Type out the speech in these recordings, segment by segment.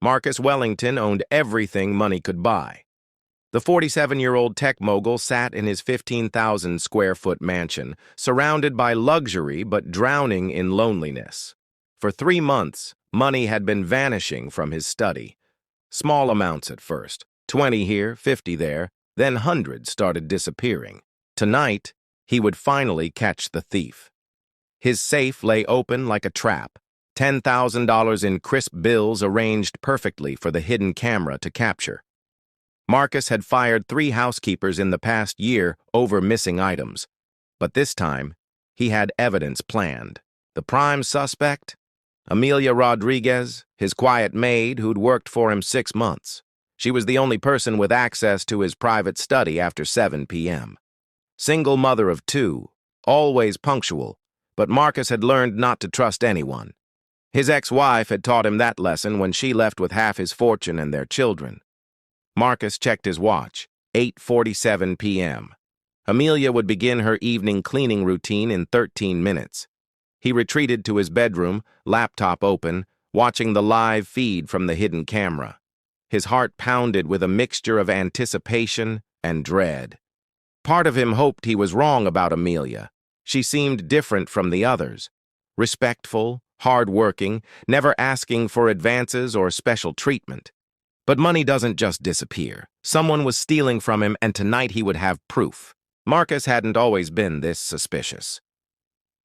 Marcus Wellington owned everything money could buy. The 47-year-old tech mogul sat in his 15,000-square-foot mansion, surrounded by luxury but drowning in loneliness. For 3 months, money had been vanishing from his study. Small amounts at first, 20 here, 50 there, then hundreds started disappearing. Tonight, he would finally catch the thief. His safe lay open like a trap, $10,000 in crisp bills arranged perfectly for the hidden camera to capture. Marcus had fired 3 housekeepers in the past year over missing items, but this time, he had evidence planned. The prime suspect? Amelia Rodriguez, his quiet maid who'd worked for him 6 months. She was the only person with access to his private study after 7 p.m. Single mother of 2, always punctual, but Marcus had learned not to trust anyone. His ex-wife had taught him that lesson when she left with half his fortune and their children. Marcus checked his watch, 8:47 p.m. Amelia would begin her evening cleaning routine in 13 minutes. He retreated to his bedroom, laptop open, watching the live feed from the hidden camera. His heart pounded with a mixture of anticipation and dread. Part of him hoped he was wrong about Amelia. She seemed different from the others. Respectful, hardworking, never asking for advances or special treatment. But money doesn't just disappear. Someone was stealing from him, and tonight he would have proof. Marcus hadn't always been this suspicious.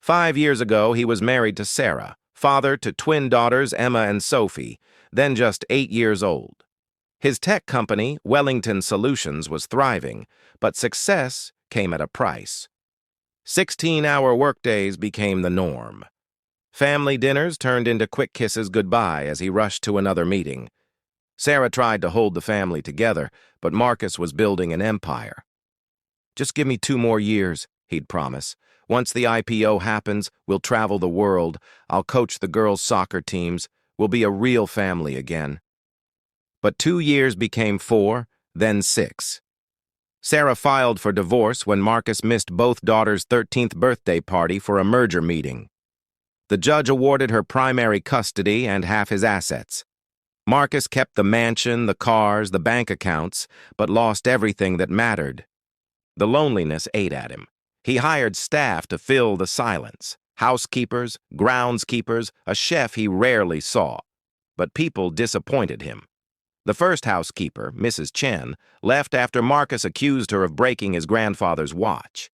5 years ago, he was married to Sarah, father to twin daughters Emma and Sophie, then just 8 years old. His tech company, Wellington Solutions, was thriving, but success came at a price. 16-hour workdays became the norm. Family dinners turned into quick kisses goodbye as he rushed to another meeting. Sarah tried to hold the family together, but Marcus was building an empire. "Just give me 2 more years," he'd promise. "Once the IPO happens, we'll travel the world. I'll coach the girls' soccer teams. We'll be a real family again." But 2 years became 4, then 6. Sarah filed for divorce when Marcus missed both daughters' 13th birthday party for a merger meeting. The judge awarded her primary custody and half his assets. Marcus kept the mansion, the cars, the bank accounts, but lost everything that mattered. The loneliness ate at him. He hired staff to fill the silence. Housekeepers, groundskeepers, a chef he rarely saw. But people disappointed him. The first housekeeper, Mrs. Chen, left after Marcus accused her of breaking his grandfather's watch.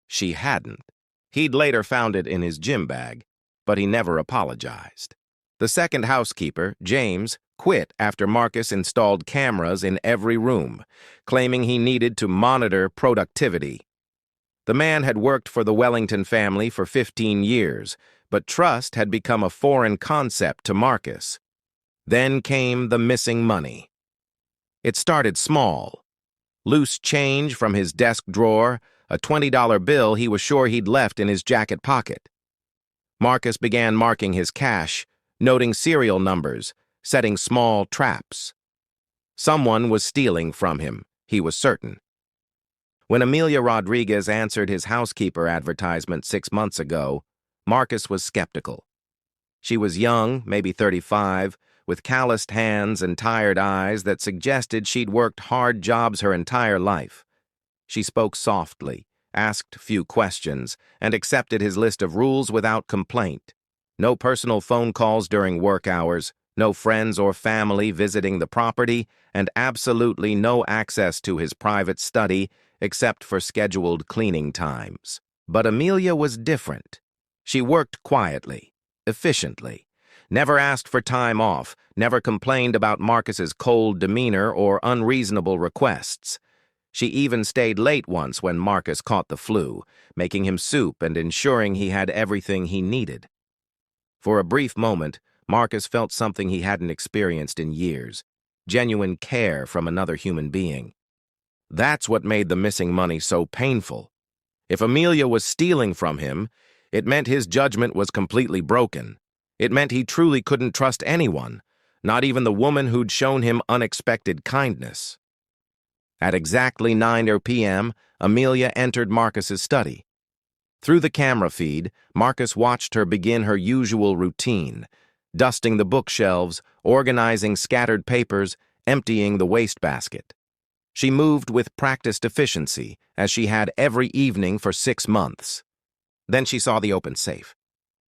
She hadn't. He'd later found it in his gym bag, but he never apologized. The second housekeeper, James, quit after Marcus installed cameras in every room, claiming he needed to monitor productivity. The man had worked for the Wellington family for 15 years, but trust had become a foreign concept to Marcus. Then came the missing money. It started small. Loose change from his desk drawer, a $20 bill he was sure he'd left in his jacket pocket. Marcus began marking his cash, noting serial numbers, setting small traps. Someone was stealing from him, he was certain. When Amelia Rodriguez answered his housekeeper advertisement 6 months ago, Marcus was skeptical. She was young, maybe 35, with calloused hands and tired eyes that suggested she'd worked hard jobs her entire life. She spoke softly, asked few questions, and accepted his list of rules without complaint. No personal phone calls during work hours, no friends or family visiting the property, and absolutely no access to his private study except for scheduled cleaning times. But Amelia was different. She worked quietly, efficiently, never asked for time off, never complained about Marcus's cold demeanor or unreasonable requests. She even stayed late once when Marcus caught the flu, making him soup and ensuring he had everything he needed. For a brief moment, Marcus felt something he hadn't experienced in years, genuine care from another human being. That's what made the missing money so painful. If Amelia was stealing from him, it meant his judgment was completely broken. It meant he truly couldn't trust anyone, not even the woman who'd shown him unexpected kindness. At exactly 9 p.m., Amelia entered Marcus's study. Through the camera feed, Marcus watched her begin her usual routine, dusting the bookshelves, organizing scattered papers, emptying the wastebasket. She moved with practiced efficiency, as she had every evening for 6 months. Then she saw the open safe.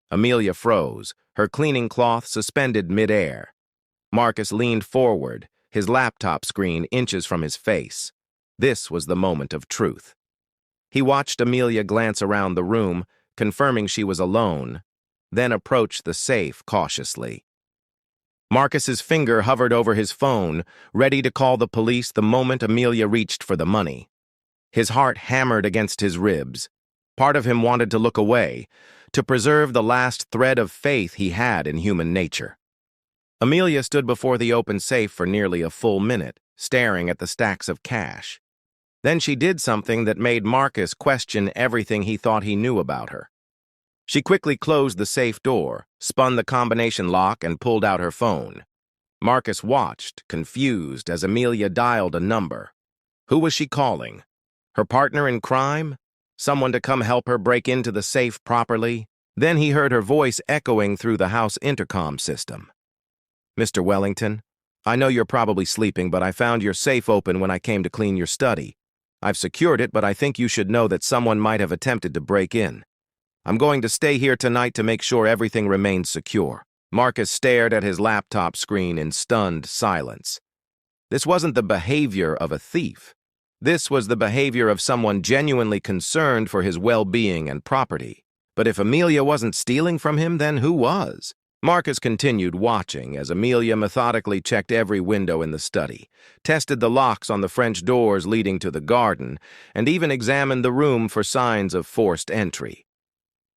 Amelia froze, her cleaning cloth suspended mid-air. Marcus leaned forward, his laptop screen inches from his face. This was the moment of truth. He watched Amelia glance around the room, confirming she was alone, then approached the safe cautiously. Marcus's finger hovered over his phone, ready to call the police the moment Amelia reached for the money. His heart hammered against his ribs. Part of him wanted to look away, to preserve the last thread of faith he had in human nature. Amelia stood before the open safe for nearly a full minute, staring at the stacks of cash. Then she did something that made Marcus question everything he thought he knew about her. She quickly closed the safe door, spun the combination lock, and pulled out her phone. Marcus watched, confused, as Amelia dialed a number. Who was she calling? Her partner in crime? Someone to come help her break into the safe properly? Then he heard her voice echoing through the house intercom system. "Mr. Wellington, I know you're probably sleeping, but I found your safe open when I came to clean your study. I've secured it, but I think you should know that someone might have attempted to break in. I'm going to stay here tonight to make sure everything remains secure." Marcus stared at his laptop screen in stunned silence. This wasn't the behavior of a thief. This was the behavior of someone genuinely concerned for his well-being and property. But if Amelia wasn't stealing from him, then who was? Marcus continued watching as Amelia methodically checked every window in the study, tested the locks on the French doors leading to the garden, and even examined the room for signs of forced entry.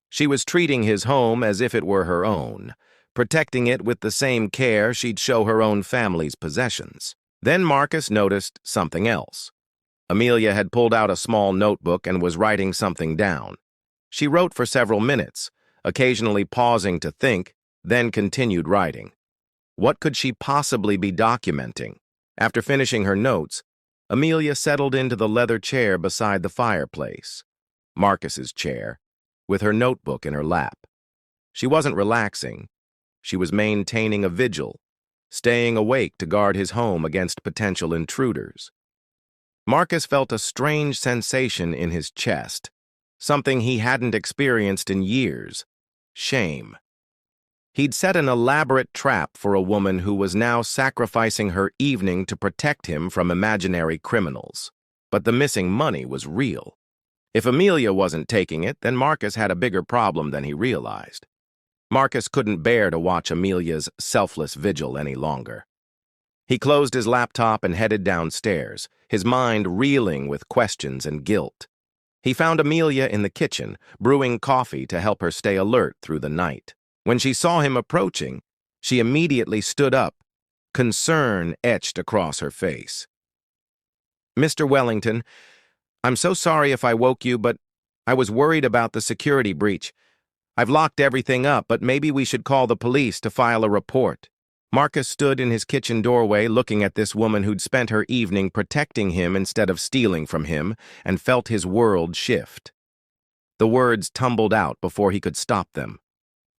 She was treating his home as if it were her own, protecting it with the same care she'd show her own family's possessions. Then Marcus noticed something else. Amelia had pulled out a small notebook and was writing something down. She wrote for several minutes, occasionally pausing to think, then continued writing. What could she possibly be documenting? After finishing her notes, Amelia settled into the leather chair beside the fireplace, Marcus's chair, with her notebook in her lap. She wasn't relaxing. She was maintaining a vigil, staying awake to guard his home against potential intruders. Marcus felt a strange sensation in his chest, something he hadn't experienced in years: shame. He'd set an elaborate trap for a woman who was now sacrificing her evening to protect him from imaginary criminals. But the missing money was real. If Amelia wasn't taking it, then Marcus had a bigger problem than he realized. Marcus couldn't bear to watch Amelia's selfless vigil any longer. He closed his laptop and headed downstairs, his mind reeling with questions and guilt. He found Amelia in the kitchen, brewing coffee to help her stay alert through the night. When she saw him approaching, she immediately stood up, concern etched across her face. "Mr. Wellington, I'm so sorry if I woke you, but I was worried about the security breach. I've locked everything up, but maybe we should call the police to file a report." Marcus stood in his kitchen doorway looking at this woman who'd spent her evening protecting him instead of stealing from him, and felt his world shift. The words tumbled out before he could stop them.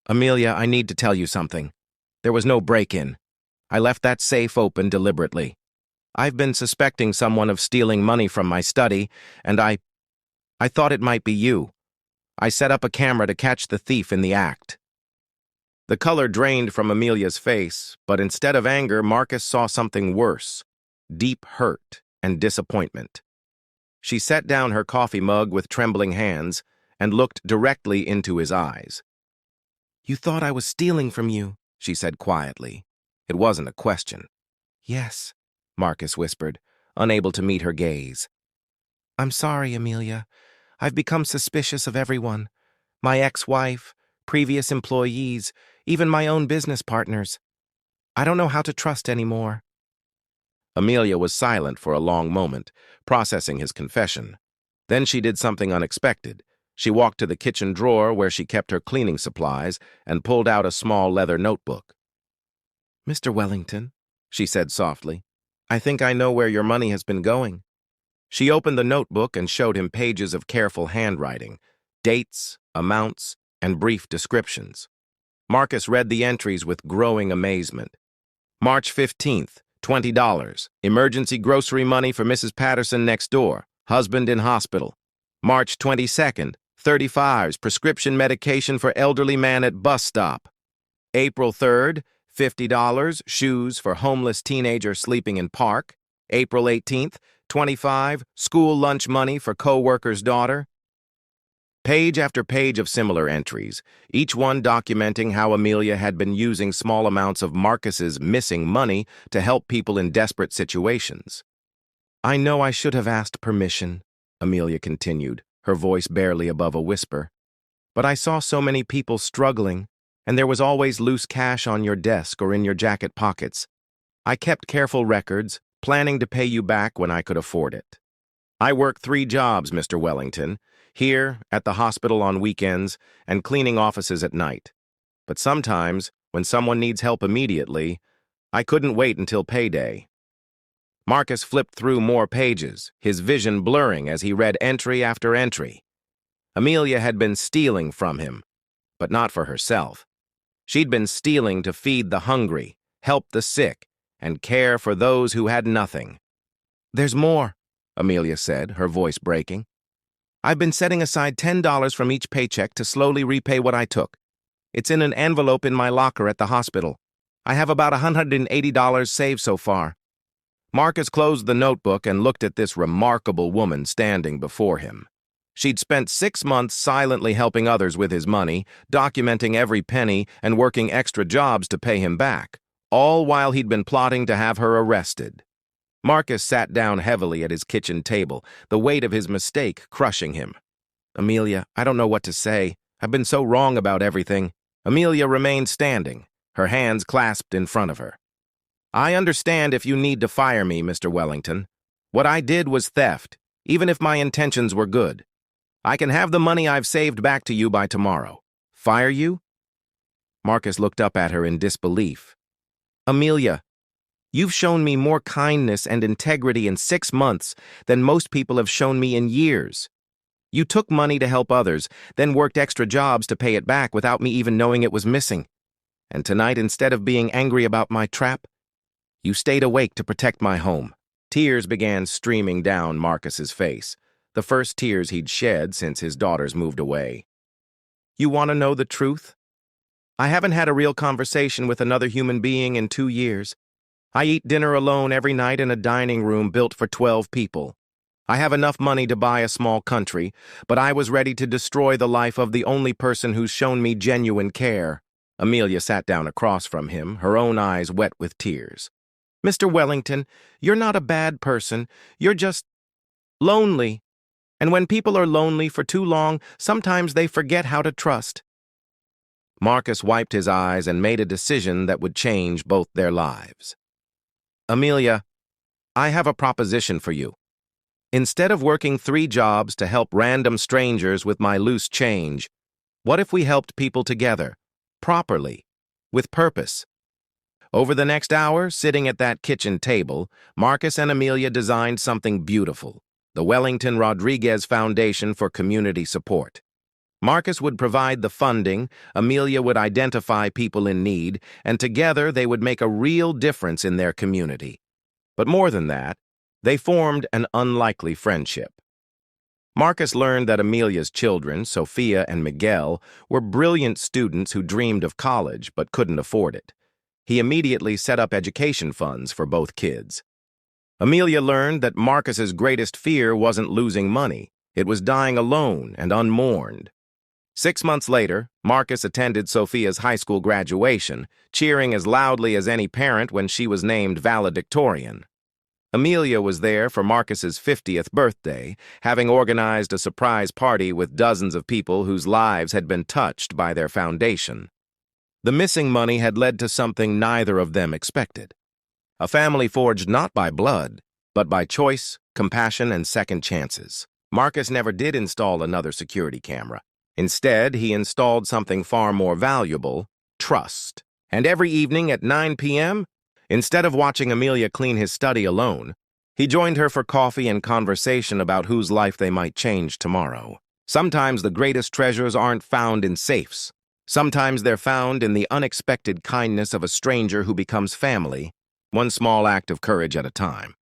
"Amelia, I need to tell you something. There was no break-in. I left that safe open deliberately. I've been suspecting someone of stealing money from my study, and I thought it might be you. I set up a camera to catch the thief in the act." The color drained from Amelia's face, but instead of anger, Marcus saw something worse: deep hurt and disappointment. She set down her coffee mug with trembling hands and looked directly into his eyes. "You thought I was stealing from you," she said quietly. It wasn't a question. "Yes," Marcus whispered, unable to meet her gaze. "I'm sorry, Amelia. I've become suspicious of everyone. My ex-wife, previous employees, even my own business partners. I don't know how to trust anymore." Amelia was silent for a long moment, processing his confession. Then she did something unexpected. She walked to the kitchen drawer where she kept her cleaning supplies and pulled out a small leather notebook. "Mr. Wellington," she said softly, "I think I know where your money has been going." She opened the notebook and showed him pages of careful handwriting, dates, amounts, and brief descriptions. Marcus read the entries with growing amazement. March 15th, $20. Emergency grocery money for Mrs. Patterson next door. Husband in hospital. March 22nd, 35s. Prescription medication for elderly man at bus stop. April 3rd, $50. Shoes for homeless teenager sleeping in park. April 18th, 25. School lunch money for co-worker's daughter. Page after page of similar entries, each one documenting how Amelia had been using small amounts of Marcus's missing money to help people in desperate situations. "I know I should have asked permission," Amelia continued, her voice barely above a whisper. "But I saw so many people struggling, and there was always loose cash on your desk or in your jacket pockets. I kept careful records, planning to pay you back when I could afford it. I work 3 jobs, Mr. Wellington, here, at the hospital on weekends, and cleaning offices at night. But sometimes, when someone needs help immediately, I couldn't wait until payday." Marcus flipped through more pages, his vision blurring as he read entry after entry. Amelia had been stealing from him, but not for herself. She'd been stealing to feed the hungry, help the sick, and care for those who had nothing. "There's more," Amelia said, her voice breaking. "I've been setting aside $10 from each paycheck to slowly repay what I took. It's in an envelope in my locker at the hospital. I have about $180 saved so far." Marcus closed the notebook and looked at this remarkable woman standing before him. She'd spent 6 months silently helping others with his money, documenting every penny and working extra jobs to pay him back, all while he'd been plotting to have her arrested. Marcus sat down heavily at his kitchen table, the weight of his mistake crushing him. "Amelia, I don't know what to say. I've been so wrong about everything." Amelia remained standing, her hands clasped in front of her. "I understand if you need to fire me, Mr. Wellington. What I did was theft, even if my intentions were good. I can have the money I've saved back to you by tomorrow. Fire you?" Marcus looked up at her in disbelief. "Amelia, you've shown me more kindness and integrity in 6 months than most people have shown me in years. You took money to help others, then worked extra jobs to pay it back without me even knowing it was missing. And tonight, instead of being angry about my trap, you stayed awake to protect my home." Tears began streaming down Marcus's face, the first tears he'd shed since his daughters moved away. "You want to know the truth? I haven't had a real conversation with another human being in 2 years. I eat dinner alone every night in a dining room built for 12 people. I have enough money to buy a small country, but I was ready to destroy the life of the only person who's shown me genuine care." Amelia sat down across from him, her own eyes wet with tears. "Mr. Wellington, you're not a bad person. You're just lonely. And when people are lonely for too long, sometimes they forget how to trust." Marcus wiped his eyes and made a decision that would change both their lives. "Amelia, I have a proposition for you. Instead of working 3 jobs to help random strangers with my loose change, what if we helped people together, properly, with purpose?" Over the next hour, sitting at that kitchen table, Marcus and Amelia designed something beautiful, the Wellington Rodriguez Foundation for Community Support. Marcus would provide the funding, Amelia would identify people in need, and together they would make a real difference in their community. But more than that, they formed an unlikely friendship. Marcus learned that Amelia's children, Sophia and Miguel, were brilliant students who dreamed of college but couldn't afford it. He immediately set up education funds for both kids. Amelia learned that Marcus's greatest fear wasn't losing money. It was dying alone and unmourned. 6 months later, Marcus attended Sophia's high school graduation, cheering as loudly as any parent when she was named valedictorian. Amelia was there for Marcus's 50th birthday, having organized a surprise party with dozens of people whose lives had been touched by their foundation. The missing money had led to something neither of them expected. A family forged not by blood, but by choice, compassion, and second chances. Marcus never did install another security camera. Instead, he installed something far more valuable, trust. And every evening at 9 p.m., instead of watching Amelia clean his study alone, he joined her for coffee and conversation about whose life they might change tomorrow. Sometimes the greatest treasures aren't found in safes. Sometimes they're found in the unexpected kindness of a stranger who becomes family, one small act of courage at a time.